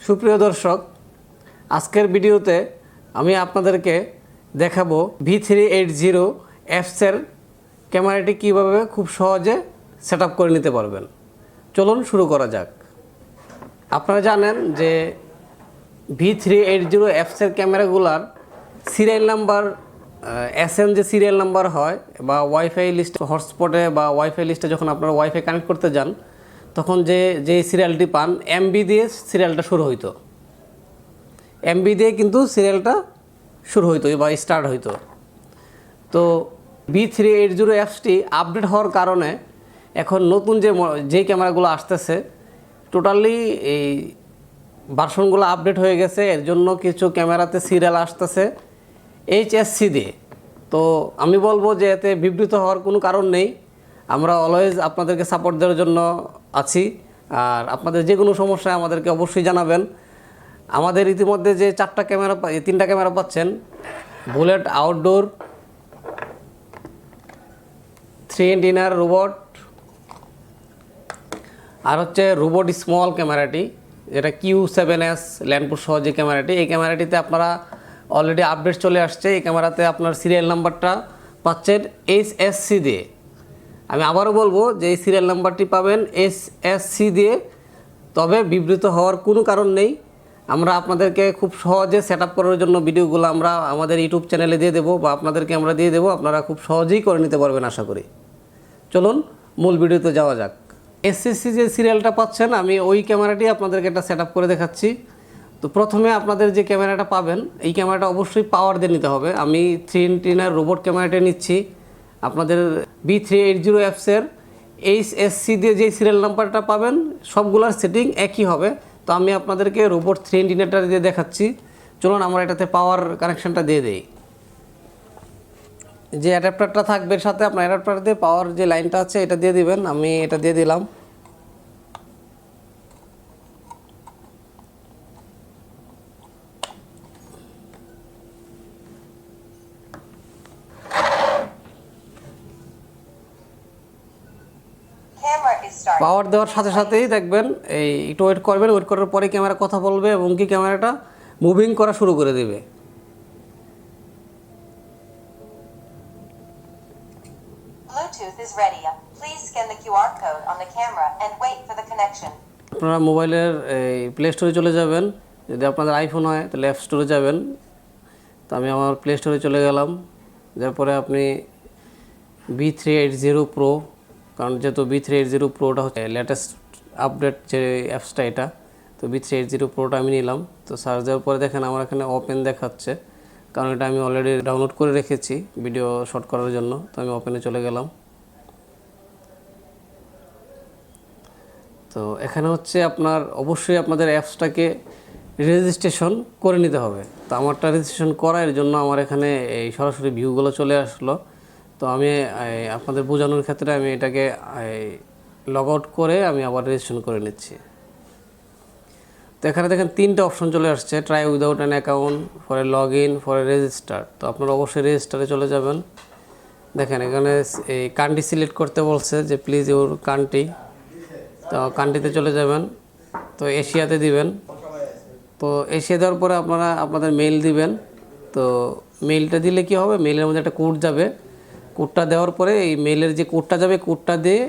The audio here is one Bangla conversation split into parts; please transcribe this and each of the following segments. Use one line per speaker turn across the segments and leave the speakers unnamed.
সুপ্রিয় দর্শক, আজকের ভিডিওতে আমি আপনাদেরকে দেখাবো V380 অ্যাপসের ক্যামেরাটি কীভাবে খুব সহজে সেট আপ করে নিতে পারবেন। চলুন শুরু করা যাক। আপনারা জানেন যে V380 অ্যাপসের ক্যামেরাগুলার সিরিয়াল নাম্বার SN যে সিরিয়াল নাম্বার হয় বা ওয়াইফাই লিস্ট হটস্পটে বা ওয়াইফাই লিস্টে যখন আপনারা ওয়াইফাই কানেক্ট করতে যান তখন যে সিরিয়ালটি পান MB দিয়ে সিরিয়ালটা শুরু হইতো, MB দিয়ে কিন্তু সিরিয়ালটা শুরু হইতো বা স্টার্ট হইতো। তো V380 অ্যাপসটি আপডেট হওয়ার কারণে এখন নতুন যে ক্যামেরাগুলো আসতেছে টোটালি এই ভার্সনগুলো আপডেট হয়ে গেছে। এর জন্য কিছু ক্যামেরাতে সিরিয়াল আসতেছে HSC দিয়ে। তো আমি বলবো যে এতে বিবৃত হওয়ার কোনো কারণ নেই। আমরা অলওয়েজ আপনাদেরকে সাপোর্ট দেওয়ার জন্য আছি, আর আপনাদের যে কোনো সমস্যায় আমাদেরকে অবশ্যই জানাবেন। আমাদের ইতিমধ্যে যে তিনটা ক্যামেরা পাচ্ছেন, বুলেট আউটডোর, 3 ডিনার রোবট, আর হচ্ছে রোবট স্মল ক্যামেরাটি যেটা Q7S ল্যান্ডপুট সহ যে ক্যামেরাটি, এই ক্যামেরাটিতে আপনারা অলরেডি আপডেট চলে আসছে। এই ক্যামেরাতে আপনার সিরিয়াল নাম্বারটা পাচ্ছেন HSC দিয়ে। আমি আবারও বলবো যে এই সিরিয়াল নাম্বারটি পাবেন HSC দিয়ে, তবে বিবৃত হওয়ার কোনো কারণ নেই। আমরা আপনাদেরকে খুব সহজে সেট আপ করার জন্য ভিডিওগুলো আমরা আমাদের ইউটিউব চ্যানেলে দিয়ে দেবো বা আপনাদেরকে আমরা দিয়ে দেবো, আপনারা খুব সহজেই করে নিতে পারবেন আশা করি। চলুন মূল ভিডিওতে যাওয়া যাক। HSC যে সিরিয়ালটা পাচ্ছেন আমি ওই ক্যামেরাটি আপনাদেরকে একটা সেট আপ করে দেখাচ্ছি। তো প্রথমে আপনাদের যে ক্যামেরাটা পাবেন এই ক্যামেরাটা অবশ্যই পাওয়ার দিয়ে নিতে হবে। আমি 3 ডিনার রোবট ক্যামেরাটা নিচ্ছি। আপনাদের V380 অ্যাপসের HSC দিয়ে যে সিরিয়াল নাম্বারটা পাবেন সবগুলোর সেটিং একই হবে। তো আমি আপনাদেরকে রোবট 3 ডিনারটা দিয়ে দেখাচ্ছি। চলুন আমরা এটাতে পাওয়ার কানেকশানটা দিয়ে দেই। যে অ্যাডাপ্টারটা থাকবে এর সাথে আপনার অ্যাডাপ্টার দিয়ে পাওয়ার যে লাইনটা আছে এটা দিয়ে দিবেন। আমি এটা দিয়ে দিলাম। পাওয়ার দেওয়ার সাথে সাথেই দেখবেন এই একটু ওয়েট করবেন, ওয়েট করার পরে ক্যামেরা কথা বলবে এবং কি ক্যামেরাটা মুভিং করা শুরু করে দেবে।
Bluetooth is ready. Please scan the QR code on the camera and wait for the connection.
আপনারা মোবাইলের এই প্লে স্টোরে চলে যাবেন। যদি আপনাদের আইফোন হয় তাহলে অ্যাপ স্টোরে যাবেন। তো আমি আমার প্লে স্টোরে চলে গেলাম। তারপরে আপনি V380 Pro, কারণ যেহেতু V380 Proটা হচ্ছে লেটেস্ট আপডেট যে অ্যাপসটা এটা, তো V380 Proটা আমি নিলাম। তো সার্চ দেওয়ার পরে দেখেন আমার এখানে ওপেন দেখাচ্ছে, কারণ এটা আমি অলরেডি ডাউনলোড করে রেখেছি ভিডিও শট করার জন্য। তো আমি ওপেনে চলে গেলাম। তো এখানে হচ্ছে আপনার অবশ্যই আপনাদের অ্যাপসটাকে রেজিস্ট্রেশন করে নিতে হবে। তো আমারটা রেজিস্ট্রেশন করার জন্য আমার এখানে এই সরাসরি ভিউগুলো চলে আসলো। তো আমি আপনাদের বোঝানোর ক্ষেত্রে আমি এটাকে লগ আউট করে আমি আবার রেজিস্ট্রেশন করে নিচ্ছি। তো এখানে দেখেন 3টে অপশন চলে আসছে, try without an account, for a log in, for a register. তো আপনারা অবশ্যই রেজিস্টারে চলে যাবেন। দেখেন এখানে এই কান্ট্রি সিলেক্ট করতে বলছে যে প্লিজ ইউর কান্ট্রি। তো কান্ট্রিতে চলে যাবেন। তো এশিয়াতে দিবেন। তো এশিয়া দেওয়ার পরে আপনারা আপনাদের মেইল দিবেন। তো মেইলটা দিলে কি হবে, মেইলের মধ্যে একটা কোড যাবে। কোডটা দেওয়ার পরে এই মেইলের যে কোডটা যাবে কোডটা দিয়ে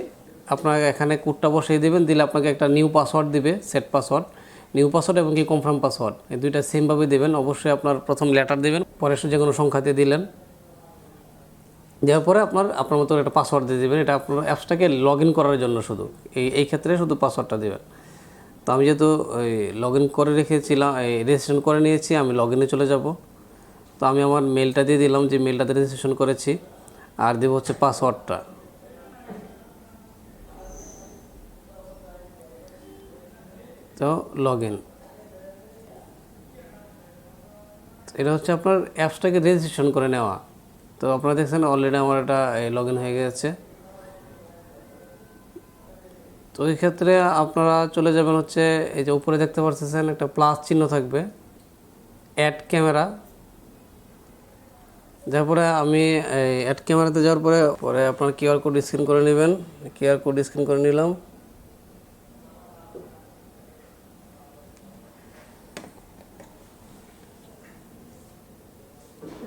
আপনারা এখানে কোডটা বসিয়ে দেবেন। দিলে আপনাকে একটা নিউ পাসওয়ার্ড দিবে, সেট পাসওয়ার্ড, নিউ পাসওয়ার্ড এবং কি কনফার্ম পাসওয়ার্ড, এই দুইটা সেমভাবে দেবেন। অবশ্যই আপনার প্রথম লেটার দেবেন, পরে যে কোনো সংখ্যা দিয়ে দিলেন। দেওয়ার পরে আপনার মতো একটা পাসওয়ার্ড দিয়ে দেবেন। এটা আপনার অ্যাপসটাকে লগ ইন করার জন্য শুধু এই ক্ষেত্রে শুধু পাসওয়ার্ডটা দেবেন। তো আমি যেহেতু লগ ইন করে রেখেছিলাম, রেজিস্ট্রেশন করে নিয়েছি, আমি লগ ইনে চলে যাব। তো আমি আমার মেলটা দিয়ে দিলাম যে মেলটাতে রেজিস্ট্রেশন করেছি, আর দেব হচ্ছে পাসওয়ার্ডটা। তো লগ ইন, এটা হচ্ছে আপনার অ্যাপসটাকে রেজিস্ট্রেশন করে নেওয়া। তো আপনারা দেখছেন অলরেডি আমার এটা লগ ইন হয়ে গেছে। তো এই ক্ষেত্রে আপনারা চলে যাবেন হচ্ছে এই যে উপরে দেখতে পাচ্ছেন একটা প্লাস চিহ্ন থাকবে, অ্যাড ক্যামেরা। তারপরে আমি অ্যাড ক্যামেরাতে যাওয়ার পরে আপনার কিউআর কোড স্ক্যান করে নেবেন। কিউআর কোড স্ক্যান করে নিলাম।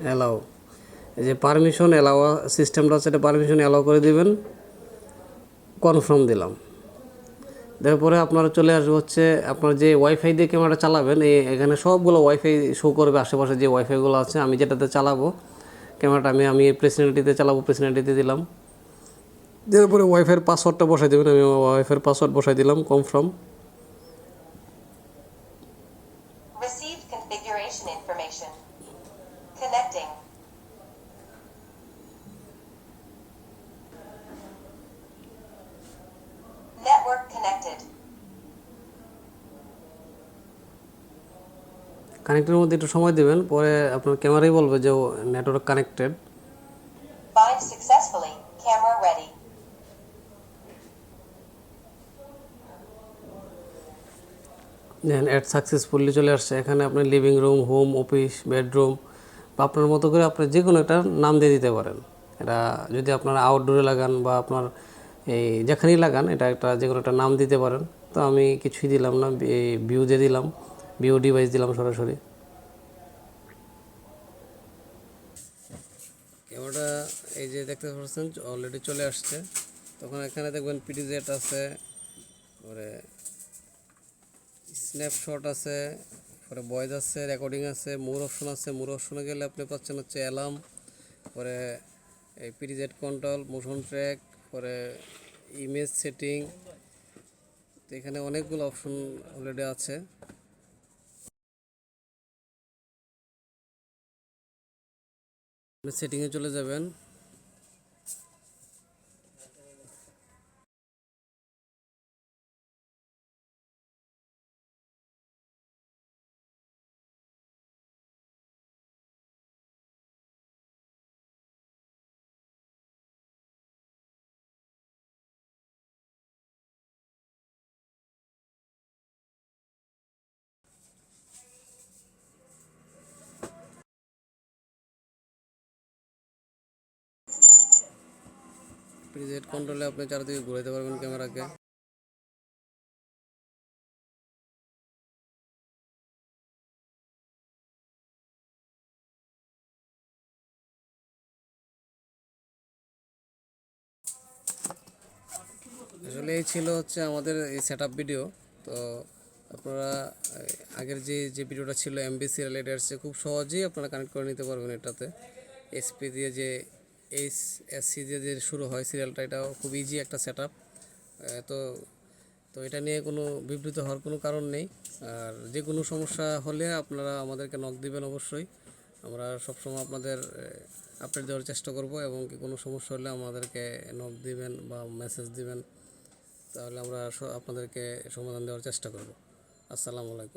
অ্যালাউ, এই যে পারমিশন অ্যালাউ সিস্টেমটা আছে, এটা পারমিশন অ্যালাউ করে দিবেন, কনফার্ম দিলাম। তারপরে আপনারা চলে আসবে হচ্ছে আপনার যে ওয়াইফাই দিয়ে ক্যামেরাটা চালাবেন, এখানে সবগুলো ওয়াইফাই শো করবে, আশেপাশে যে ওয়াইফাইগুলো আছে। আমি যেটাতে চালাবো ক্যামেরাটা, আমি প্রেসিডেন্টিতে চালাবো, প্রেসিডেন্টিতে দিলাম। তারপরে ওয়াইফাইয়ের পাসওয়ার্ডটা বসাই দেবেন, আমি ওয়াইফাইয়ের পাসওয়ার্ড বসাই দিলাম, confirm.
Received configuration information. Connecting. Network connected.
কানেক্টের মধ্যে একটু সময় দেবেন, পরে আপনার ক্যামেরাই বলবে যে network connected.
Bind successfully. Camera ready.
দেখেন অ্যাড সাকসেসফুলি চলে আসছে। এখানে আপনি living room, home, office, bedroom বা আপনার মতো করে আপনি যে কোনো একটা নাম দিয়ে দিতে পারেন। এটা যদি আপনারা আউটডোরে লাগান বা আপনার এই যেখানেই লাগান, এটা একটা যে কোনো একটা নাম দিতে পারেন। তো আমি কিছুই দিলাম না, ভিউ দিয়ে দিলাম, ভিউ ডিভাইস দিলাম সরাসরি। ক্যামেরাটা এই যে দেখতে পাচ্ছেন অলরেডি চলে আসছে। তখন এখানে দেখবেন পিটিজেট আছে, পরে স্ন্যাপশট আছে, পরে ভয়েস আছে, রেকর্ডিং আছে, মোর অপশন আছে। মোর অপশনে গেলে আপনি পাচ্ছেন হচ্ছে অ্যালার্ম, পরে এই পিটিজেড কন্ট্রোল, মোশন ট্র্যাক, পরে ইমেজ সেটিং। তো এখানে অনেকগুলো অপশন অলরেডি আছে। আপনি সেটিংয়ে চলে যাবেন, পিটিজেড কন্ট্রোলে আপনি চারিদিকে ঘুরাইতে পারবেন ক্যামেরাকে। আসলে এই ছিল হচ্ছে আমাদের এই সেট আপ ভিডিও। তো আপনারা আগের যে ভিডিওটা ছিল এমবি সিরিয়াল, এটা হচ্ছে খুব সহজেই আপনারা কানেক্ট করে নিতে পারবেন এটাতে। এসপি দিয়ে যে এসসি দিয়ে যে শুরু হয় সিরিয়ালটা, এটাও খুব ইজি একটা সেট আপ। তো তো এটা নিয়ে কোনো বিবৃত হওয়ার কোনো কারণ নেই। আর যে কোনো সমস্যা হলে আপনারা আমাদেরকে নক দিবেন অবশ্যই। আমরা সবসময় আপনাদের আপডেট দেওয়ার চেষ্টা করব, এবং কি কোনো সমস্যা হলে আমাদেরকে নক দিবেন বা মেসেজ দিবেন, তাহলে আমরা আপনাদেরকে সমাধান দেওয়ার চেষ্টা করব। আসসালামু আলাইকুম।